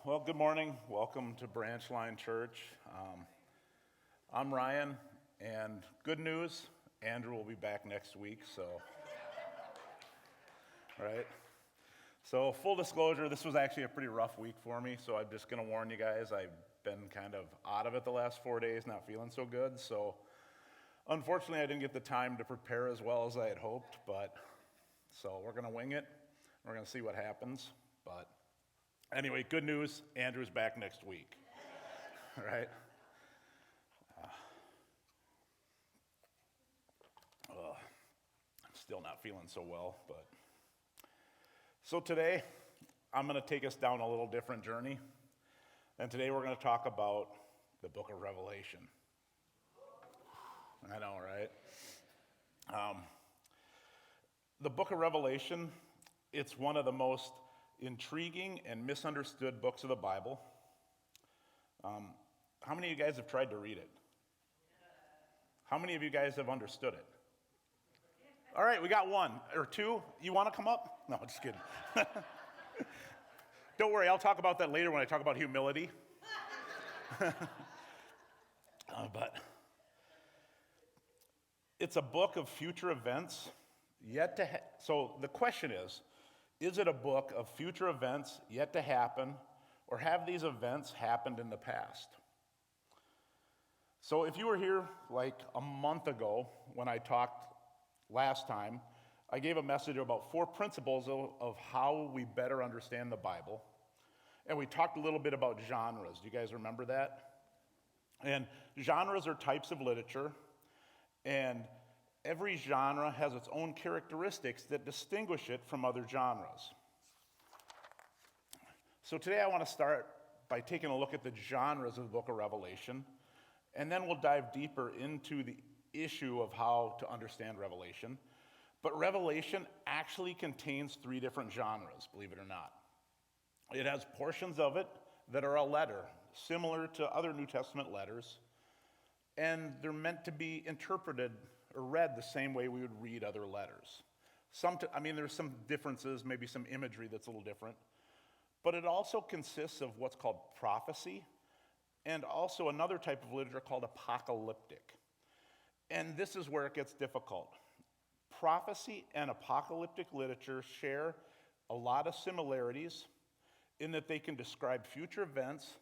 Well, good morning. Welcome to Branch Line Church. I'm Ryan, and good news, Andrew will be back next week, right? So, full disclosure, this was actually a pretty rough week for me, so I'm just going to warn you guys, I've been kind of out of it the last 4 days, not feeling so good, so unfortunately I didn't get the time to prepare as well as I had hoped, so we're going to wing it. We're going to see what happens, but anyway, good news, Andrew's back next week, right? I'm still not feeling so well, but so today I'm going to take us down a little different journey, and today we're going to talk about the book of Revelation. I know, right? The book of Revelation, it's one of the most intriguing and misunderstood books of the Bible. How many of you guys have tried to read it? How many of you guys have understood it? All right, we got one or two. You want to come up? No, just kidding. Don't worry, I'll talk about that later when I talk about humility. But it's a book of future events yet to so the question is it a book of future events yet to happen, or have these events happened in the past? So if you were here like a month ago when I talked last time, I gave a message about 4 principles of how we better understand the Bible. And we talked a little bit about genres. Do you guys remember that? And genres are types of literature, and every genre has its own characteristics that distinguish it from other genres. So today I want to start by taking a look at the genres of the book of Revelation, and then we'll dive deeper into the issue of how to understand Revelation. But Revelation actually contains 3 different genres, believe it or not. It has portions of it that are a letter, similar to other New Testament letters, and they're meant to be interpreted or read the same way we would read other letters. There's some differences, maybe some imagery that's a little different, but it also consists of what's called prophecy, and also another type of literature called apocalyptic. And this is where it gets difficult. Prophecy and apocalyptic literature share a lot of similarities in that they can describe future events,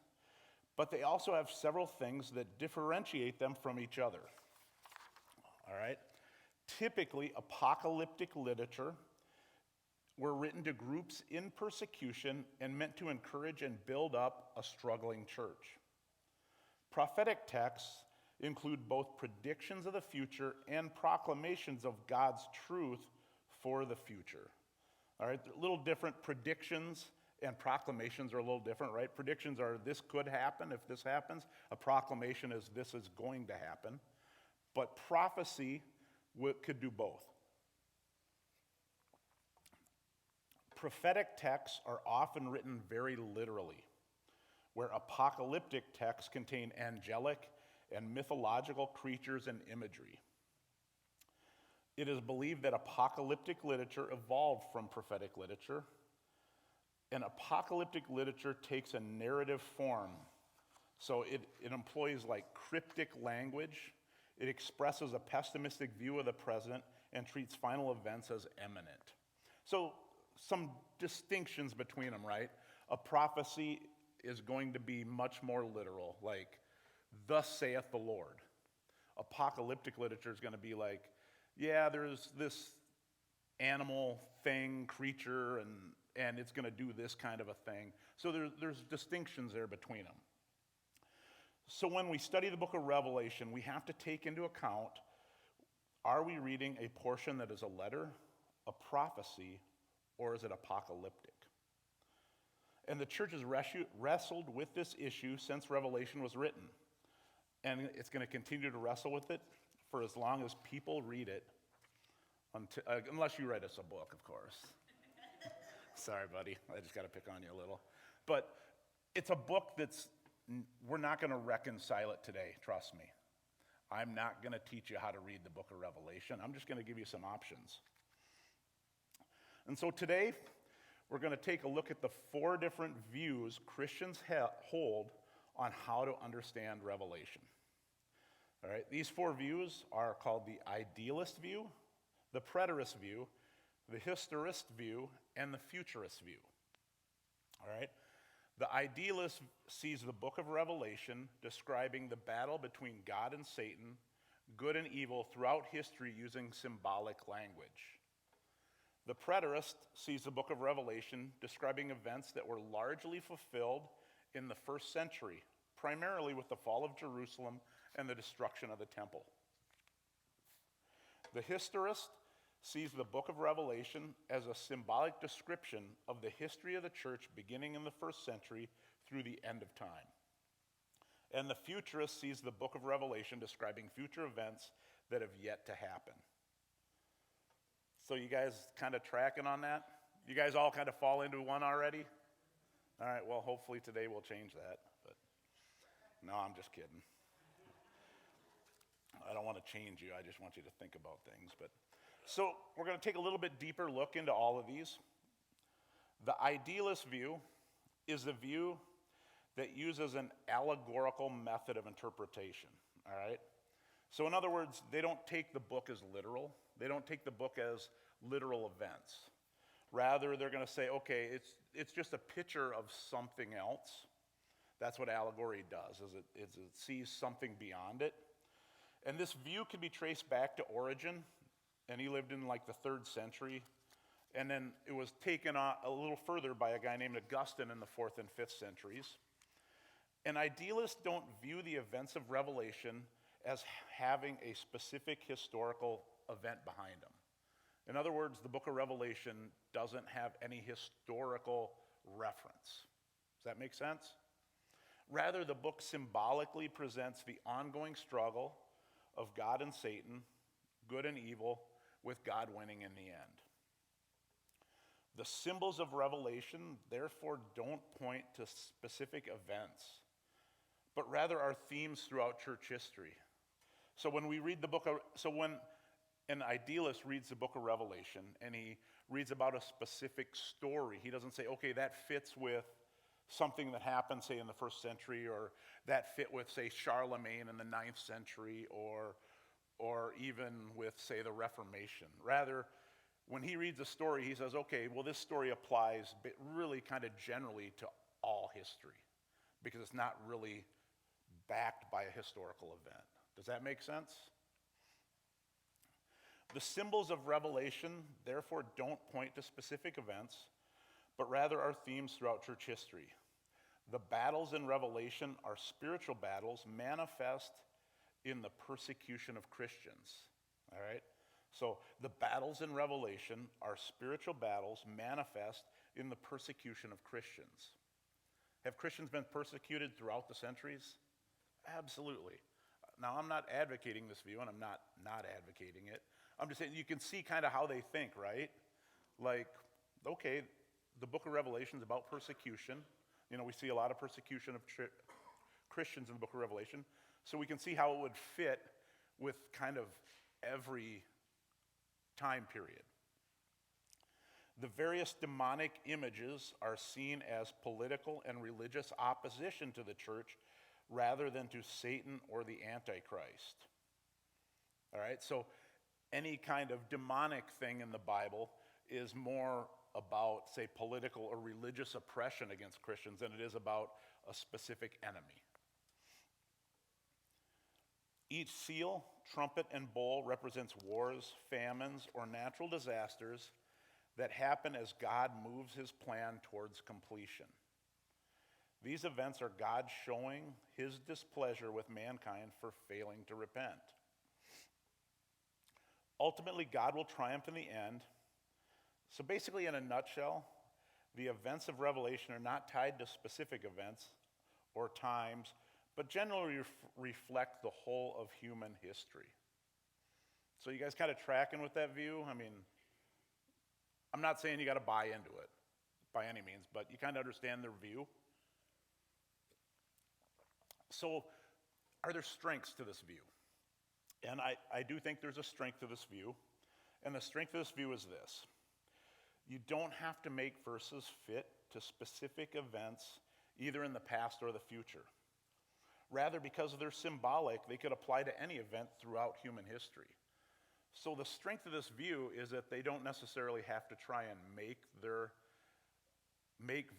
but they also have several things that differentiate them from each other. All right? Typically, apocalyptic literature were written to groups in persecution and meant to encourage and build up a struggling church. Prophetic texts include both predictions of the future and proclamations of God's truth for the future. All right, a little different. Predictions and proclamations are a little different, right? Predictions are this could happen if this happens. A proclamation is this is going to happen. But prophecy could do both. Prophetic texts are often written very literally, where apocalyptic texts contain angelic and mythological creatures and imagery. It is believed that apocalyptic literature evolved from prophetic literature, and apocalyptic literature takes a narrative form. So it employs like cryptic language. It expresses a pessimistic view of the present and treats final events as imminent. So some distinctions between them, right? A prophecy is going to be much more literal, like, thus saith the Lord. Apocalyptic literature is going to be like, yeah, there's this animal thing, creature, and it's going to do this kind of a thing. So there's distinctions there between them. So when we study the book of Revelation, we have to take into account, are we reading a portion that is a letter, a prophecy, or is it apocalyptic? And the church has wrestled with this issue since Revelation was written. And it's going to continue to wrestle with it for as long as people read it, unless you write us a book, of course. Sorry, buddy. I just got to pick on you a little. But it's a book we're not going to reconcile it today, trust me. I'm not going to teach you how to read the book of Revelation. I'm just going to give you some options. And so today, we're going to take a look at the 4 different views Christians hold on how to understand Revelation. All right, these 4 views are called the idealist view, the preterist view, the historist view, and the futurist view. All right, the idealist sees the book of Revelation describing the battle between God and Satan, good and evil throughout history using symbolic language. The preterist sees the book of Revelation describing events that were largely fulfilled in the first century, primarily with the fall of Jerusalem and the destruction of the temple. The historist sees the book of Revelation as a symbolic description of the history of the church beginning in the first century through the end of time. And the futurist sees the book of Revelation describing future events that have yet to happen. So you guys kind of tracking on that? You guys all kind of fall into one already? All right, well, hopefully today we'll change that. But no, I'm just kidding. I don't want to change you. I just want you to think about things. So we're going to take a little bit deeper look into all of these. The idealist view is the view that uses an allegorical method of interpretation, all right? So in other words, they don't take the book as literal. They don't take the book as literal events. Rather, they're going to say, okay, it's just a picture of something else. That's what allegory does, is it sees something beyond it. And this view can be traced back to Origen, and he lived in like the 3rd century. And then it was taken a little further by a guy named Augustine in the 4th and 5th centuries. And idealists don't view the events of Revelation as having a specific historical event behind them. In other words, the book of Revelation doesn't have any historical reference. Does that make sense? Rather, the book symbolically presents the ongoing struggle of God and Satan, good and evil, with God winning in the end. The symbols of Revelation, therefore, don't point to specific events, but rather are themes throughout church history. So when an idealist reads the book of Revelation and he reads about a specific story, he doesn't say, okay, that fits with something that happened, say, in the 1st century, or that fit with, say, Charlemagne in the 9th century, or even with, say, the Reformation. Rather, when he reads a story, he says, okay, well, this story applies really kind of generally to all history, because it's not really backed by a historical event. Does that make sense? The symbols of Revelation, therefore, don't point to specific events, but rather are themes throughout church history. The battles in Revelation are spiritual battles manifest in the persecution of Christians. All right? So the battles in Revelation are spiritual battles manifest in the persecution of Christians. Have Christians been persecuted throughout the centuries? Absolutely. Now, I'm not advocating this view, and I'm not advocating it. I'm just saying you can see kind of how they think, right? Like, okay, the book of Revelation is about persecution. You know, we see a lot of persecution of Christians in the book of Revelation. So we can see how it would fit with kind of every time period. The various demonic images are seen as political and religious opposition to the church rather than to Satan or the Antichrist. All right, so any kind of demonic thing in the Bible is more about, say, political or religious oppression against Christians than it is about a specific enemy. Each seal, trumpet, and bowl represents wars, famines, or natural disasters that happen as God moves his plan towards completion. These events are God showing his displeasure with mankind for failing to repent. Ultimately, God will triumph in the end. So basically, in a nutshell, the events of Revelation are not tied to specific events or times, but generally reflect the whole of human history. So you guys kind of tracking with that view? I mean, I'm not saying you got to buy into it by any means, but you kind of understand their view. So are there strengths to this view? And I do think there's a strength to this view. And the strength of this view is this. You don't have to make verses fit to specific events, either in the past or the future. Rather, because they're symbolic, they could apply to any event throughout human history. So the strength of this view is that they don't necessarily have to try and make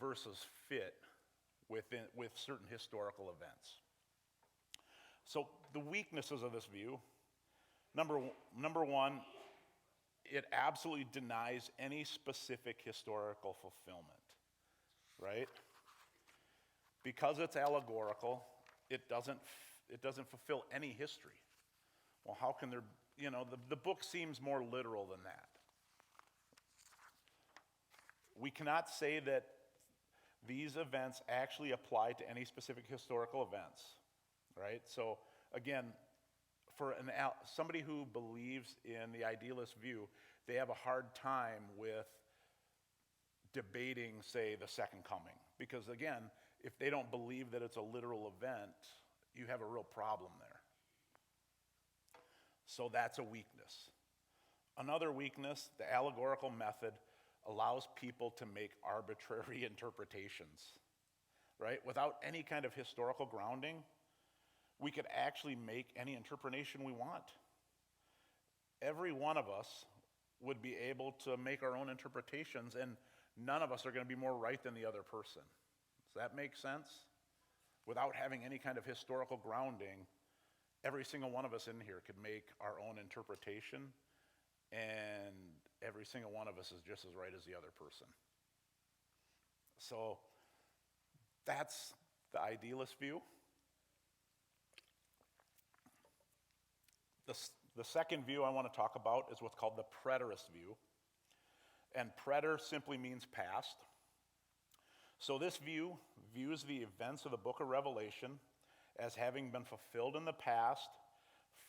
verses fit with certain historical events. So the weaknesses of this view, number one, it absolutely denies any specific historical fulfillment, right? Because it's allegorical, it doesn't fulfill any history. Well, how can there, the book seems more literal than that. We cannot say that these events actually apply to any specific historical events, right? So again, for somebody who believes in the idealist view, they have a hard time with debating, say, the second coming. Because again, if they don't believe that it's a literal event, you have a real problem there. So that's a weakness. Another weakness, the allegorical method allows people to make arbitrary interpretations, right? Without any kind of historical grounding, we could actually make any interpretation we want. Every one of us would be able to make our own interpretations, and none of us are going to be more right than the other person. Does that make sense? Without having any kind of historical grounding, every single one of us in here could make our own interpretation, and every single one of us is just as right as the other person. So that's the idealist view. The second view I want to talk about is what's called the preterist view. And preter simply means past. So this view views the events of the book of Revelation as having been fulfilled in the past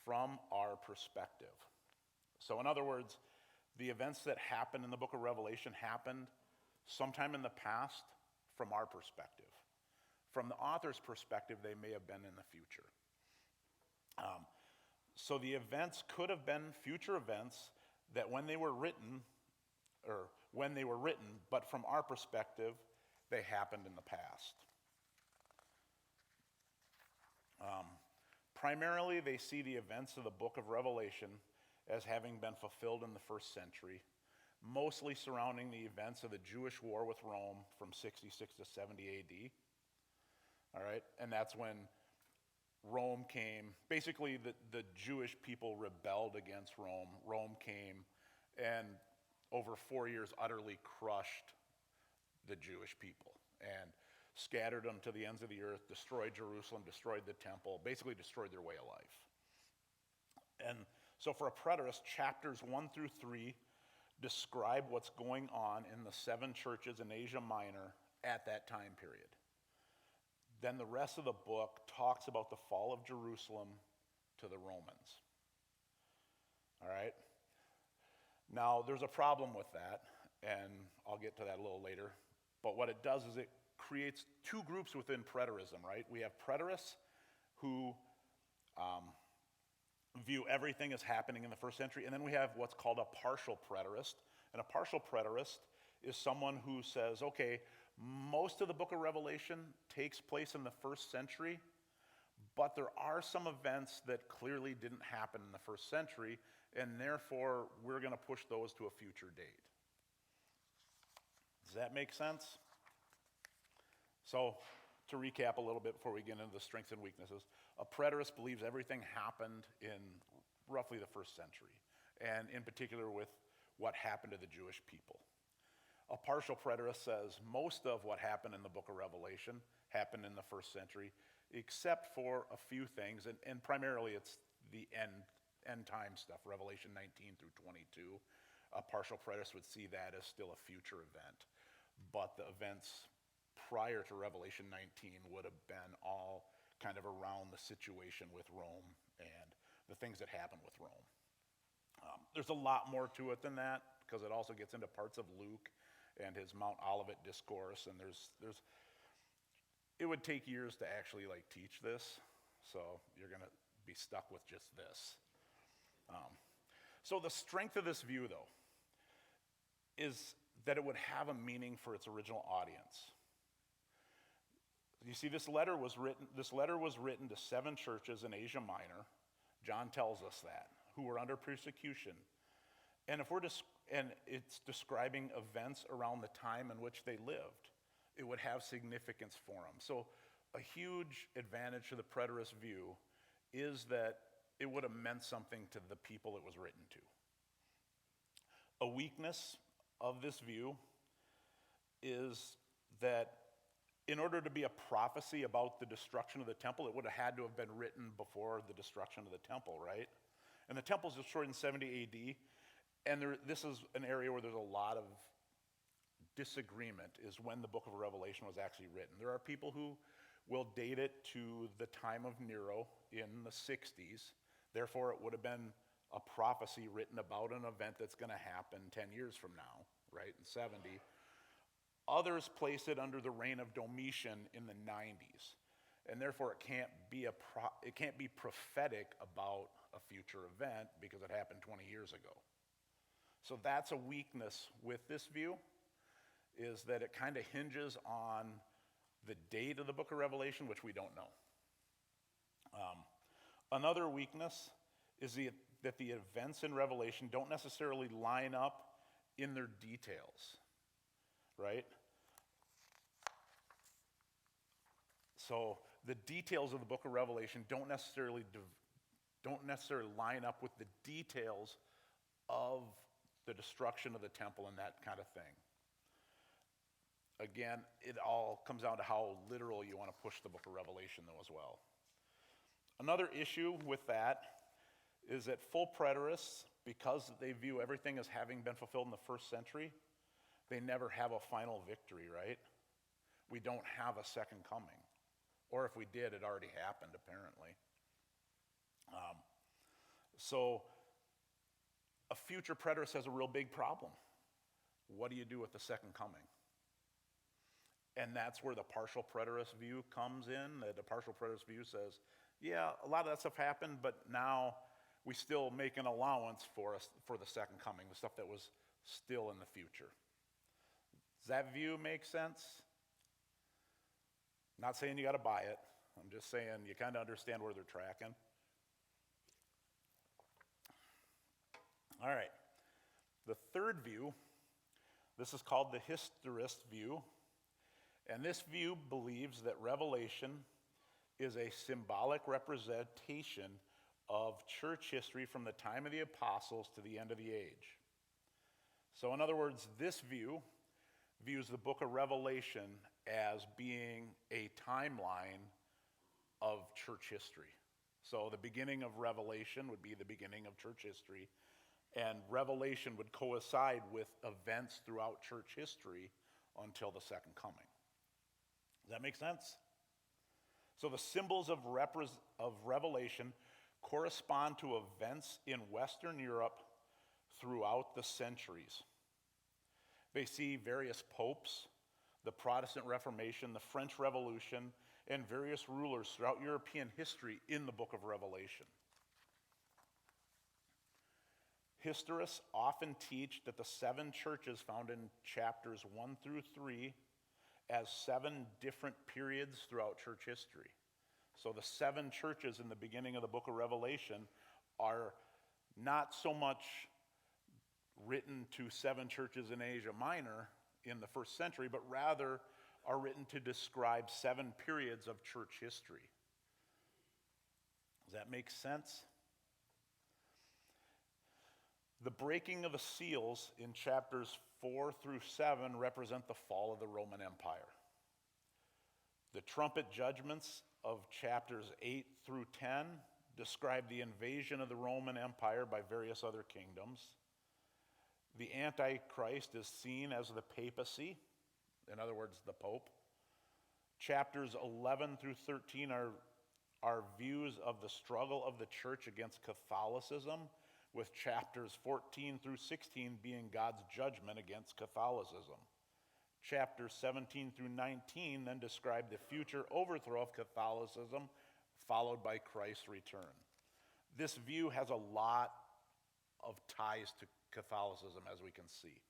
from our perspective. So in other words, the events that happened in the book of Revelation happened sometime in the past from our perspective. From the author's perspective, they may have been in the future. So the events could have been future events that when they were written, but from our perspective, they happened in the past. Primarily, they see the events of the book of Revelation as having been fulfilled in the first century, mostly surrounding the events of the Jewish war with Rome from 66 to 70 AD. All right, and that's when Rome came. Basically, the Jewish people rebelled against Rome. Rome came and over 4 years utterly crushed the Jewish people and scattered them to the ends of the earth, destroyed Jerusalem, destroyed the temple, basically destroyed their way of life. And so for a preterist, chapters 1 through 3 describe what's going on in the 7 churches in Asia Minor at that time period. Then the rest of the book talks about the fall of Jerusalem to the Romans. All right? Now, there's a problem with that, and I'll get to that a little later. But what it does is it creates 2 groups within preterism, right? We have preterists who view everything as happening in the first century, and then we have what's called a partial preterist. And a partial preterist is someone who says, okay, most of the book of Revelation takes place in the first century, but there are some events that clearly didn't happen in the first century, and therefore we're going to push those to a future date. Does that make sense? So, to recap a little bit before we get into the strengths and weaknesses, a preterist believes everything happened in roughly the first century, and in particular with what happened to the Jewish people. A partial preterist says most of what happened in the book of Revelation happened in the first century, except for a few things, and primarily it's the end time stuff, Revelation 19 through 22. A partial preterist would see that as still a future event, but the events prior to Revelation 19 would have been all kind of around the situation with Rome and the things that happened with Rome. There's a lot more to it than that, because it also gets into parts of Luke and his Mount Olivet discourse, and it would take years to actually teach this, so you're going to be stuck with just this. So the strength of this view, though, is that it would have a meaning for its original audience. You see, this letter was written to 7 churches in Asia Minor. John tells us that, who were under persecution. And it's describing events around the time in which they lived. It would have significance for them. So a huge advantage to the preterist view is that it would have meant something to the people it was written to. A weakness of this view is that in order to be a prophecy about the destruction of the temple, it would have had to have been written before the destruction of the temple, right? And the temple is destroyed in 70 AD, and this is an area where there's a lot of disagreement, is when the book of Revelation was actually written. There are people who will date it to the time of Nero in the 60s. Therefore, it would have been a prophecy written about an event that's going to happen 10 years from now, right, in 70. Others place it under the reign of Domitian in the 90s, and therefore it can't be prophetic about a future event because it happened 20 years ago. So that's a weakness with this view, is that it kind of hinges on the date of the book of Revelation, which we don't know. Another weakness is that the events in Revelation don't necessarily line up in their details, right? So the details of the book of Revelation don't necessarily line up with the details of the destruction of the temple and that kind of thing. Again, it all comes down to how literal you want to push the book of Revelation, though, as well. Another issue with that is that full preterists, because they view everything as having been fulfilled in the first century, they never have a final victory, right? We don't have a second coming. Or if we did, it already happened, apparently. So a future preterist has a real big problem. What do you do with the second coming? And that's where the partial preterist view comes in. The partial preterist view says, yeah, a lot of that stuff happened, but now we still make an allowance for the second coming, the stuff that was still in the future. Does that view make sense? Not saying you got to buy it. I'm just saying you kind of understand where they're tracking. All right. The third view, this is called the historist view. And this view believes that Revelation is a symbolic representation of church history from the time of the apostles to the end of the age. So in other words, this view views the book of Revelation as being a timeline of church history. So the beginning of Revelation would be the beginning of church history, and Revelation would coincide with events throughout church history until the second coming. Does that make sense? So the symbols of Revelation correspond to events in Western Europe throughout the centuries. They see various popes, the Protestant Reformation, the French Revolution, and various rulers throughout European history in the book of Revelation. Historists often teach that the 7 churches found in chapters 1 through 3 as 7 different periods throughout church history. So the 7 churches in the beginning of the book of Revelation are not so much written to 7 churches in Asia Minor in the first century, but rather are written to describe 7 periods of church history. Does that make sense? The breaking of the seals in chapters 4 through 7 represent the fall of the Roman Empire. The trumpet judgments of chapters 8 through 10 describe the invasion of the Roman Empire by various other kingdoms. The Antichrist is seen as the papacy, in other words, the Pope. Chapters 11 through 13 are views of the struggle of the church against Catholicism, with chapters 14 through 16 being God's judgment against Catholicism. Chapters 17 through 19 then describe the future overthrow of Catholicism, followed by Christ's return. This view has a lot of ties to Catholicism, as we can see.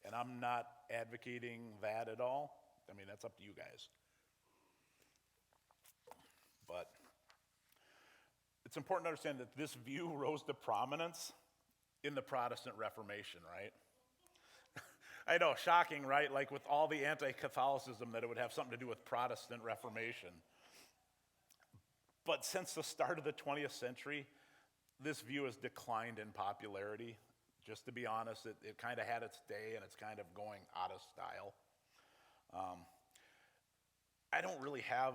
And I'm not advocating that at all. I mean, that's up to you guys. But it's important to understand that this view rose to prominence in the Protestant Reformation, right? I know, shocking, right? Like with all the anti-Catholicism that it would have something to do with Protestant Reformation. But since the start of the 20th century, this view has declined in popularity. Just to be honest, it kind of had its day and it's kind of going out of style. I don't really have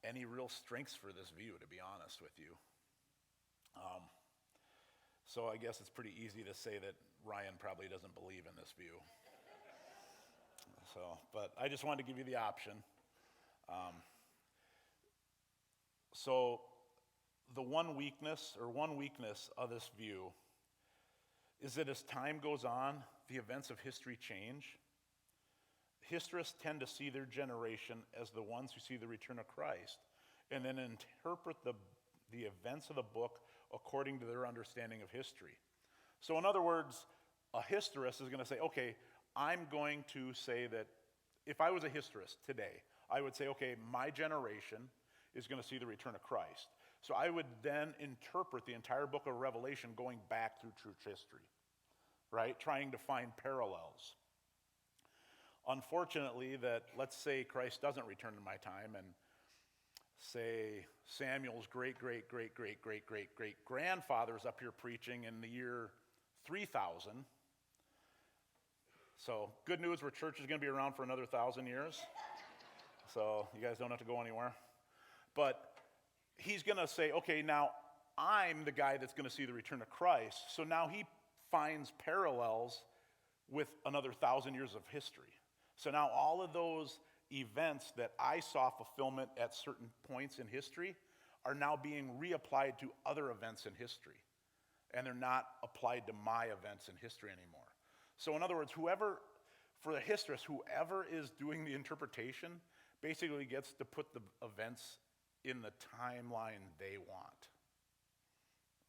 any real strengths for this view, to be honest with you. So I guess it's pretty easy to say that Ryan probably doesn't believe in this view. But I just wanted to give you the option. So the one weakness of this view is that as time goes on, the events of history change. Historists tend to see their generation as the ones who see the return of Christ and then interpret the events of the book according to their understanding of history. So in other words, a historist is going to say, okay, I'm going to say that if I was a historist today, I would say, okay, my generation is going to see the return of Christ. So I would then interpret the entire book of Revelation going back through church history, right? Trying to find parallels. Unfortunately, that let's say Christ doesn't return in my time and say Samuel's great-great-great-great-great-great-great-grandfather's up here preaching in the year 3000. So good news, where church is going to be around for another 1,000 years. So you guys don't have to go anywhere. But he's going to say, okay, now I'm the guy that's going to see the return of Christ. So now he finds parallels with another 1,000 years of history. So now all of those events that I saw fulfillment at certain points in history are now being reapplied to other events in history. And they're not applied to my events in history anymore. So in other words, for the historist, whoever is doing the interpretation basically gets to put the events in the timeline they want.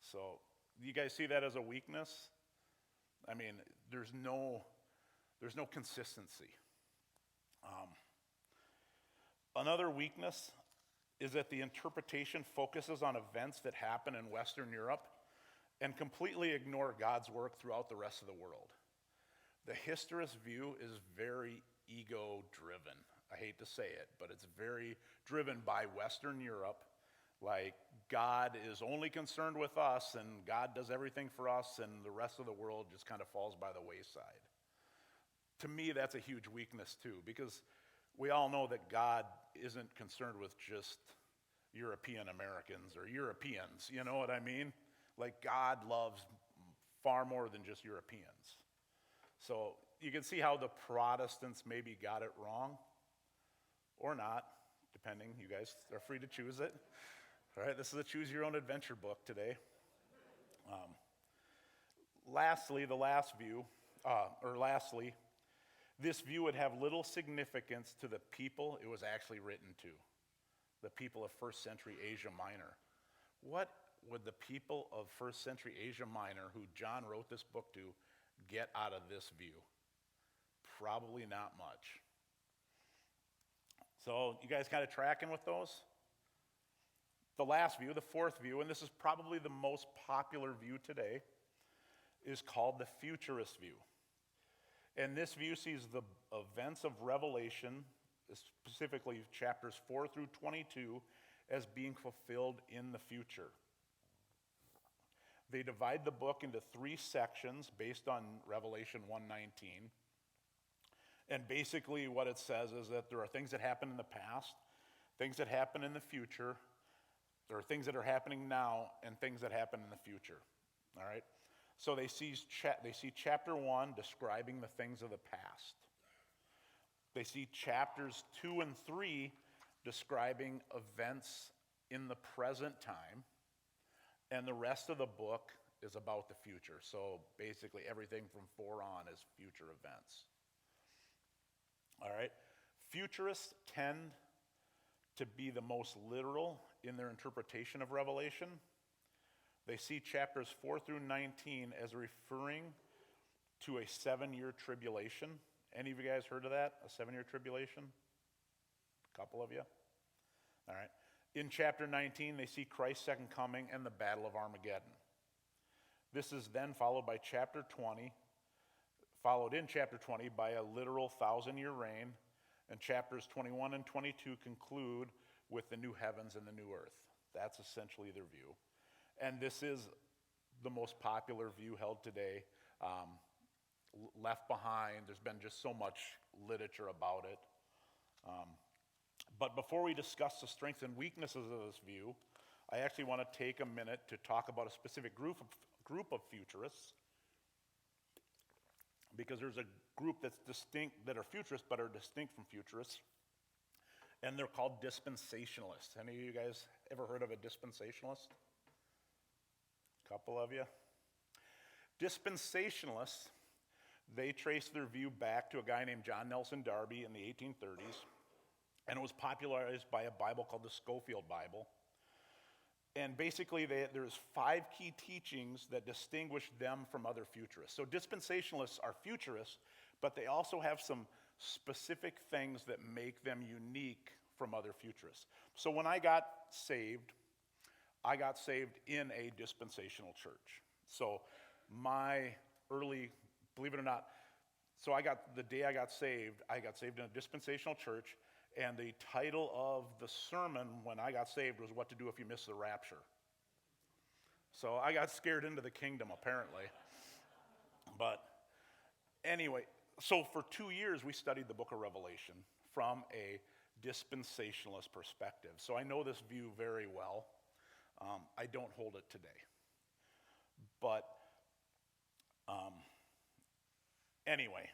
So you guys see that as a weakness? I mean, there's no consistency. Another weakness is that the interpretation focuses on events that happen in Western Europe and completely ignore God's work throughout the rest of the world. The historist view is very ego-driven. I hate to say it, but it's very driven by Western Europe. Like, God is only concerned with us, and God does everything for us, and the rest of the world just kind of falls by the wayside. To me, that's a huge weakness, too, because we all know that God isn't concerned with just European Americans or Europeans, you know what I mean? Like, God loves far more than just Europeans. So you can see how the Protestants maybe got it wrong, or not, depending. You guys are free to choose it. All right, this is a choose your own adventure book today. Lastly, this view would have little significance to the people it was actually written to, the people of first century Asia Minor. What would the people of first century Asia Minor, who John wrote this book to, get out of this view? Probably not much. So you guys kind of tracking with those? The last view, the fourth view, and this is probably the most popular view today, is called the futurist view. And this view sees the events of Revelation, specifically chapters 4 through 22, as being fulfilled in the future. They divide the book into 3 sections based on Revelation 1:19. And basically what it says is that there are things that happen in the past, things that happen in the future, there are things that are happening now, and things that happen in the future. All right? So they see chapter 1 describing the things of the past. They see chapters 2 and 3 describing events in the present time. And the rest of the book is about the future. So basically everything from 4 on is future events. All right? Futurists tend to be the most literal in their interpretation of Revelation. They see chapters 4 through 19 as referring to a 7-year tribulation. Any of you guys heard of that? A 7-year tribulation? A couple of you? All right. In chapter 19, they see Christ's second coming and the Battle of Armageddon. This is then followed in chapter 20 by a literal 1,000-year reign, and chapters 21 and 22 conclude with the new heavens and the new earth. That's essentially their view. And this is the most popular view held today. Left Behind, there's been just so much literature about it. But before we discuss the strengths and weaknesses of this view, I actually want to take a minute to talk about a specific group of futurists, because there's a group that's distinct, that are futurists but are distinct from futurists, and they're called dispensationalists. Any of you guys ever heard of a dispensationalist? A couple of you. Dispensationalists, they trace their view back to a guy named John Nelson Darby in the 1830s, and it was popularized by a Bible called the Scofield Bible. And basically, there's 5 key teachings that distinguish them from other futurists. So dispensationalists are futurists, but they also have some specific things that make them unique from other futurists. So when I got saved in a dispensational church. So my early, believe it or not, the day I got saved in a dispensational church, and the title of the sermon when I got saved was What to Do If You Miss the Rapture. So I got scared into the kingdom, apparently. But anyway, so for 2 years we studied the book of Revelation from a dispensationalist perspective. So I know this view very well. I don't hold it today. But anyway,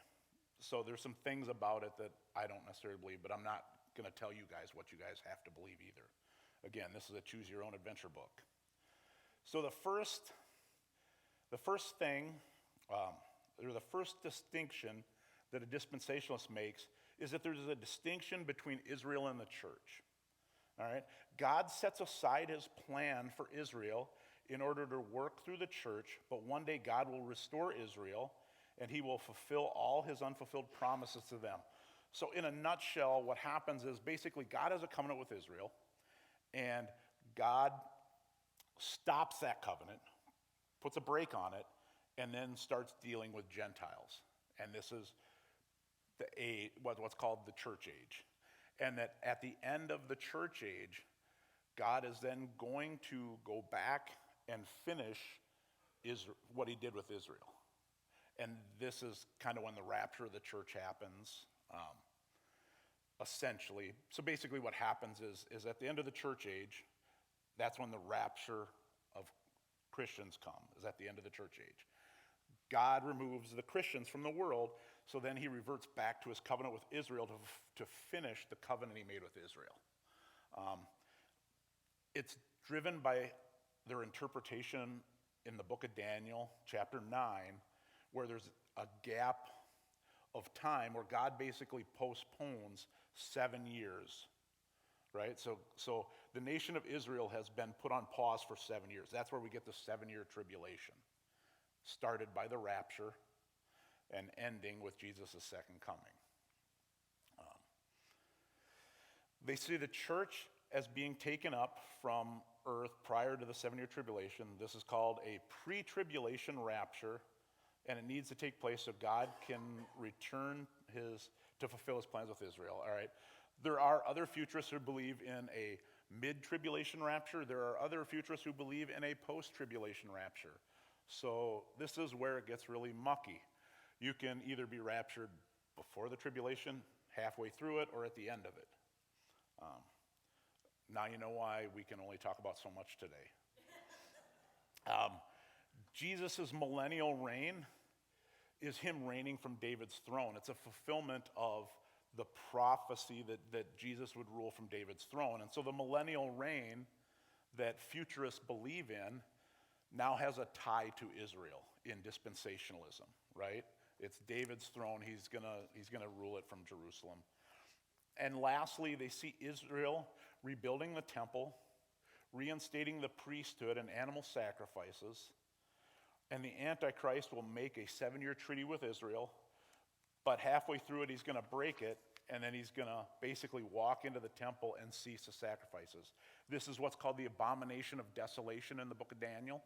so there's some things about it that I don't necessarily believe, but I'm not going to tell you guys what you guys have to believe either. Again, this is a choose your own adventure book. So the first thing, or the first distinction that a dispensationalist makes is that there's a distinction between Israel and the church. All right? God sets aside his plan for Israel in order to work through the church, but one day God will restore Israel and he will fulfill all his unfulfilled promises to them. So in a nutshell, what happens is basically God has a covenant with Israel, and God stops that covenant, puts a break on it, and then starts dealing with Gentiles. And this is what's called the church age. And that at the end of the church age, God is then going to go back and finish what he did with Israel. And this is kind of when the rapture of the church happens, essentially. So basically what happens is at the end of the church age, that's when the rapture of Christians come, is at the end of the church age. God removes the Christians from the world, so then he reverts back to his covenant with Israel to finish the covenant he made with Israel. It's driven by their interpretation in the book of Daniel, chapter 9, where there's a gap of time where God basically postpones 7 years, right? So the nation of Israel has been put on pause for 7 years. That's where we get the 7-year tribulation, started by the rapture and ending with Jesus' second coming. They see the church as being taken up from earth prior to the 7-year tribulation. This is called a pre-tribulation rapture, and it needs to take place so God can return to fulfill his plans with Israel. All right. There are other futurists who believe in a mid-tribulation rapture. There are other futurists who believe in a post-tribulation rapture. So this is where it gets really mucky. You can either be raptured before the tribulation, halfway through it, or at the end of it. Now you know why we can only talk about so much today. Jesus' millennial reign is him reigning from David's throne. It's a fulfillment of the prophecy that Jesus would rule from David's throne. And so the millennial reign that futurists believe in now has a tie to Israel in dispensationalism, right? It's David's throne. He's gonna rule it from Jerusalem. And lastly, they see Israel rebuilding the temple, reinstating the priesthood and animal sacrifices, And the Antichrist will make a 7-year treaty with Israel, but halfway through it, he's going to break it, and then he's going to basically walk into the temple and cease the sacrifices. This is what's called the abomination of desolation in the book of Daniel.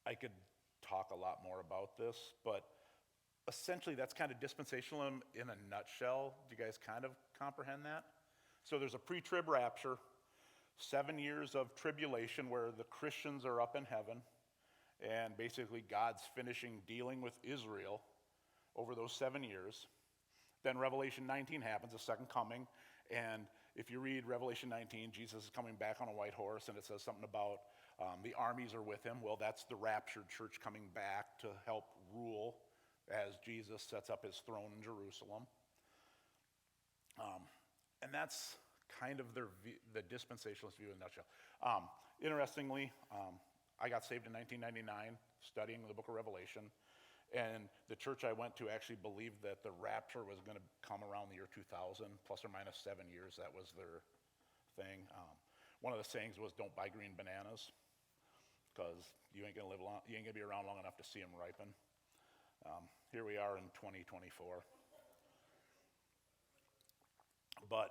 I could talk a lot more about this, but essentially that's kind of dispensationalism in a nutshell. Do you guys kind of comprehend that? So there's a pre-trib rapture, 7 years of tribulation where the Christians are up in heaven, and basically God's finishing dealing with Israel over those 7 years. Then Revelation 19 happens, the second coming, and if you read Revelation 19, Jesus is coming back on a white horse, and it says something about the armies are with him. Well, that's the raptured church coming back to help rule as Jesus sets up his throne in Jerusalem. And that's kind of the dispensationalist view in a nutshell. Interestingly, I got saved in 1999 studying the book of Revelation, and the church I went to actually believed that the rapture was going to come around the year 2000, plus or minus 7 years. That was their thing. One of the sayings was, "Don't buy green bananas, because you ain't going to live long. You ain't going to be around long enough to see them ripen." Here we are in 2024. But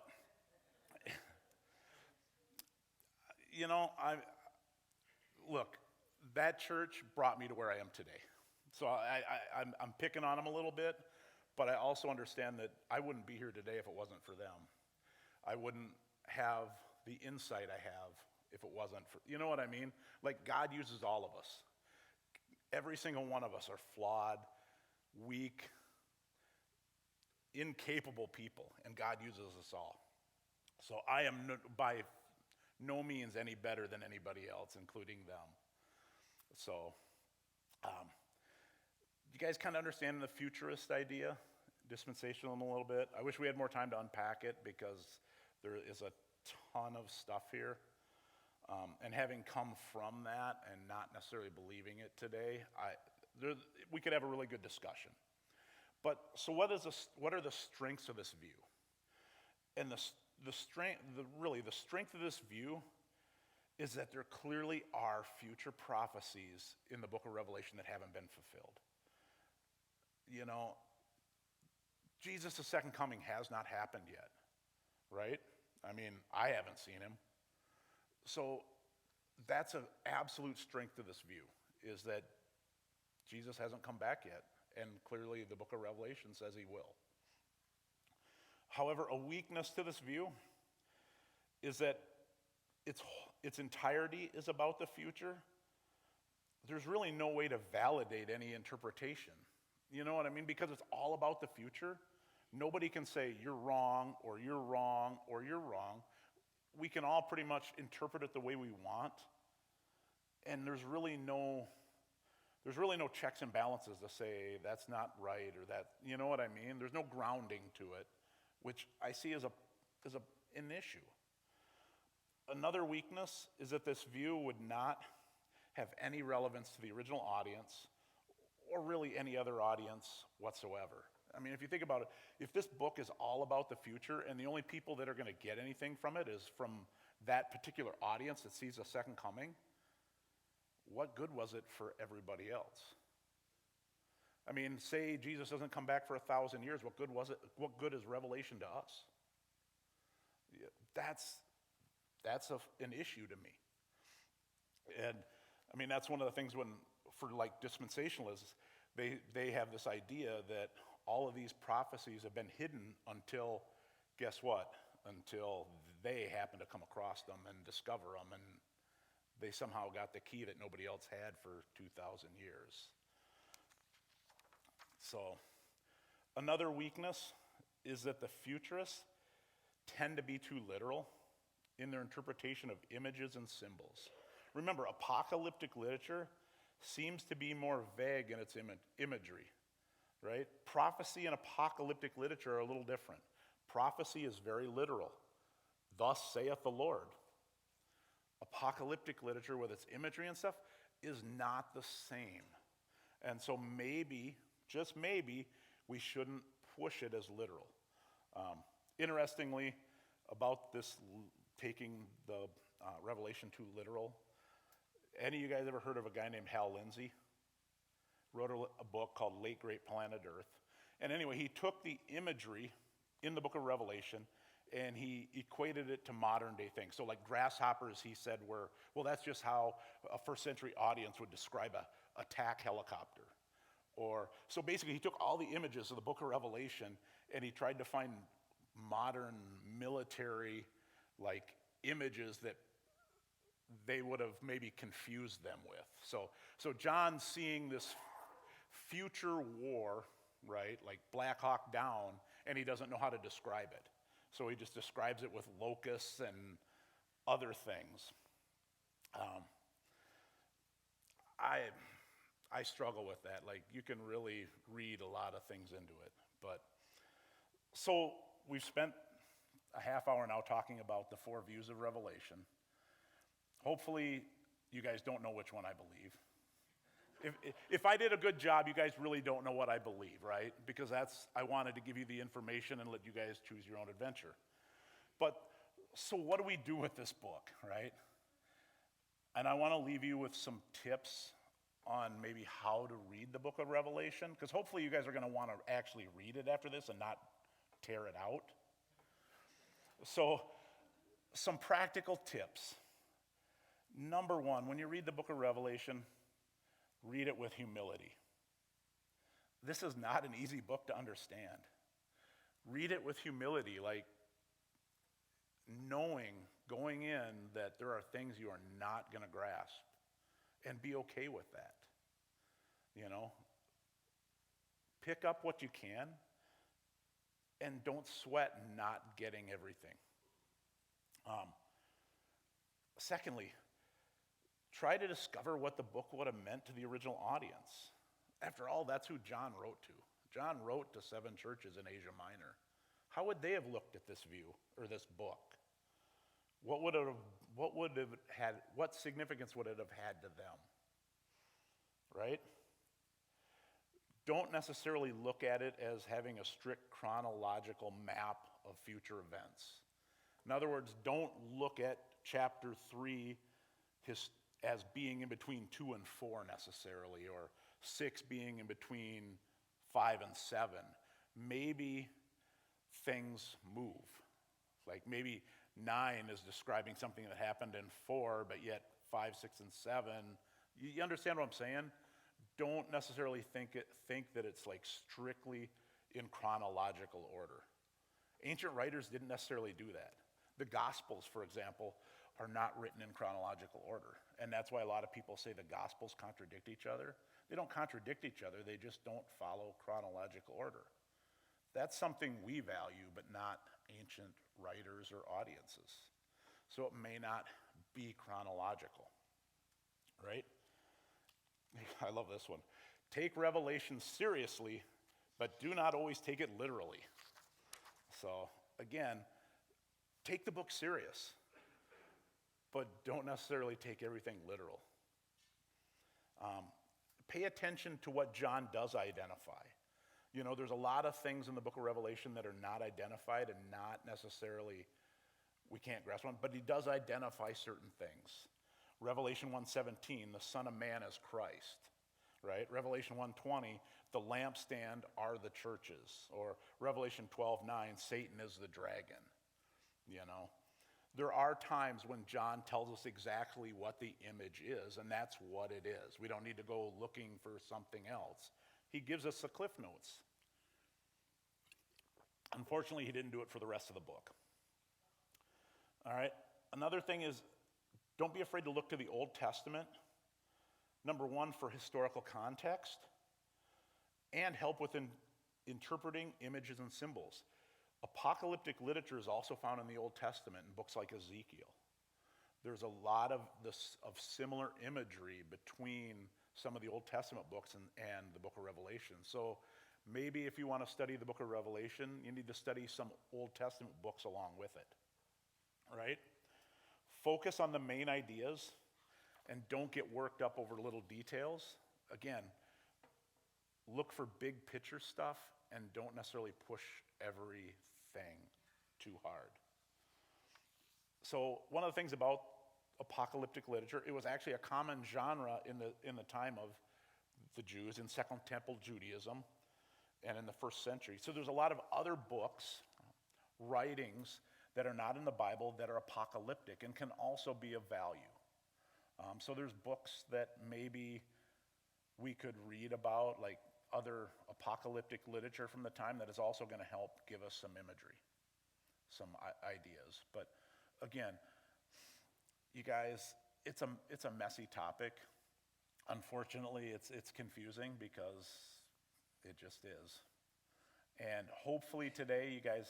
look, that church brought me to where I am today. So I'm picking on them a little bit, but I also understand that I wouldn't be here today if it wasn't for them. I wouldn't have the insight I have if it wasn't for, you know what I mean? Like, God uses all of us. Every single one of us are flawed, weak, incapable people, and God uses us all. So I am by no means any better than anybody else, including them. So, you guys kind of understand the futurist idea, dispensationalism a little bit? I wish we had more time to unpack it because there is a ton of stuff here. And having come from that and not necessarily believing it today, we could have a really good discussion. But so what are the strengths of this view? And the strength of this view is that there clearly are future prophecies in the book of Revelation that haven't been fulfilled. Jesus' second coming has not happened yet, right? I mean, I haven't seen him. So that's an absolute strength of this view, is that Jesus hasn't come back yet, and clearly the book of Revelation says he will. However, a weakness to this view is that its entirety is about the future. There's really no way to validate any interpretation. You know what I mean? Because it's all about the future. Nobody can say you're wrong or you're wrong or you're wrong. We can all pretty much interpret it the way we want. And there's really no checks and balances to say that's not right or that, you know what I mean? There's no grounding to it, which I see as an issue. Another weakness is that this view would not have any relevance to the original audience or really any other audience whatsoever. I mean, if you think about it, if this book is all about the future and the only people that are going to get anything from it is from that particular audience that sees the second coming, what good was it for everybody else? I mean, say Jesus doesn't come back for 1,000 years, what good was it? What good is Revelation to us? That's an issue to me. And I mean, that's one of the things for like dispensationalists, they have this idea that all of these prophecies have been hidden until, guess what? Until they happen to come across them and discover them, and they somehow got the key that nobody else had for 2,000 years. So, another weakness is that the futurists tend to be too literal in their interpretation of images and symbols. Remember, apocalyptic literature seems to be more vague in its imagery, right? Prophecy and apocalyptic literature are a little different. Prophecy is very literal. Thus saith the Lord. Apocalyptic literature with its imagery and stuff is not the same. And so maybe, just maybe, we shouldn't push it as literal. Interestingly, about this taking the Revelation too literal, Any of you guys ever heard of a guy named Hal Lindsey? Wrote a book called Late Great Planet Earth. And anyway, he took the imagery in the book of Revelation and he equated it to modern day things. So like grasshoppers, he said, that's just how a first century audience would describe a attack helicopter. So basically he took all the images of the book of Revelation and he tried to find modern military like images that they would have maybe confused them with. So John's seeing this future war, right, like Black Hawk Down, and he doesn't know how to describe it. So he just describes it with locusts and other things. I struggle with that. Like, you can really read a lot of things into it. But so we've spent a half hour now talking about the 4 views of Revelation. Hopefully, you guys don't know which one I believe. If I did a good job, you guys really don't know what I believe, right? Because I wanted to give you the information and let you guys choose your own adventure. But, so what do we do with this book, right? And I want to leave you with some tips on maybe how to read the book of Revelation, because hopefully you guys are going to want to actually read it after this and not tear it out. So, some practical tips. Number 1, when you read the book of Revelation, read it with humility. This is not an easy book to understand. Read it with humility, like knowing, going in, that there are things you are not going to grasp, and be okay with that. You know? Pick up what you can, and don't sweat not getting everything. Secondly, try to discover what the book would have meant to the original audience. After all, that's who John wrote to. John wrote to 7 churches in Asia Minor. How would they have looked at this view or this book? What significance would it have had to them? Right? Don't necessarily look at it as having a strict chronological map of future events. In other words, don't look at chapter 3 as being in between 2 and 4 necessarily, or 6 being in between 5 and 7. Maybe things move. Like maybe 9 is describing something that happened in 4, but yet 5, 6, and 7. You understand what I'm saying? Don't necessarily think that it's like strictly in chronological order. Ancient writers didn't necessarily do that. The Gospels, for example, are not written in chronological order. And that's why a lot of people say the Gospels contradict each other. They don't contradict each other, they just don't follow chronological order. That's something we value, but not ancient writers or audiences. So it may not be chronological, right? I love this one. Take Revelation seriously, but do not always take it literally. So again, take the book serious, but don't necessarily take everything literal. Pay attention to what John does identify. You know, there's a lot of things in the book of Revelation that are not identified and not necessarily, we can't grasp one, but he does identify certain things. Revelation 1:17, the Son of Man is Christ, right? Revelation 1:20, the lampstand are the churches. Or Revelation 12:9, Satan is the dragon, you know. There are times when John tells us exactly what the image is, and that's what it is. We don't need to go looking for something else. He gives us the cliff notes. Unfortunately, he didn't do it for the rest of the book. All right, another thing is, don't be afraid to look to the Old Testament, number 1, for historical context, and help with interpreting images and symbols. Apocalyptic literature is also found in the Old Testament in books like Ezekiel. There's a lot of similar imagery between some of the Old Testament books and the book of Revelation. So maybe if you want to study the book of Revelation, you need to study some Old Testament books along with it, right? Focus on the main ideas and don't get worked up over little details. Again, look for big picture stuff and don't necessarily push everything too hard. So one of the things about apocalyptic literature. It was actually a common genre in the time of the Jews in Second Temple Judaism and in the first century. So there's a lot of other books, writings that are not in the Bible that are apocalyptic and can also be of value. So there's books that maybe we could read about, like other apocalyptic literature from the time that is also going to help give us some imagery, some ideas. But again, you guys, it's a messy topic. Unfortunately, it's confusing because it just is. And hopefully today you guys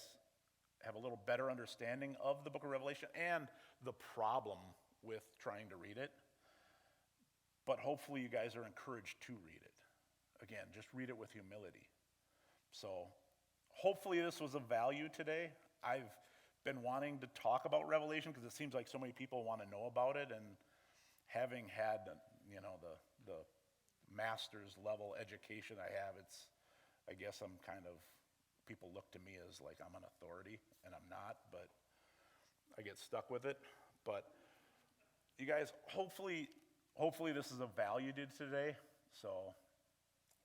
have a little better understanding of the book of Revelation and the problem with trying to read it. But hopefully you guys are encouraged to read it. Again, just read it with humility. So hopefully this was of value today. I've been wanting to talk about Revelation because it seems like so many people want to know about it, and having had the master's level education I have, I guess I'm kind of, people look to me as like I'm an authority, and I'm not, but I get stuck with it. But you guys, hopefully this is of value to today. So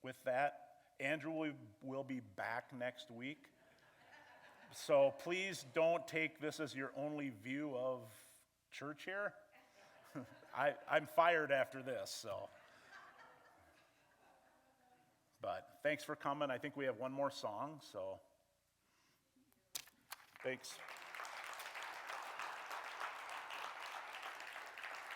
with that, Andrew will be back next week. So please don't take this as your only view of church here. I'm fired after this, so. But thanks for coming. I think we have one more song, so thanks.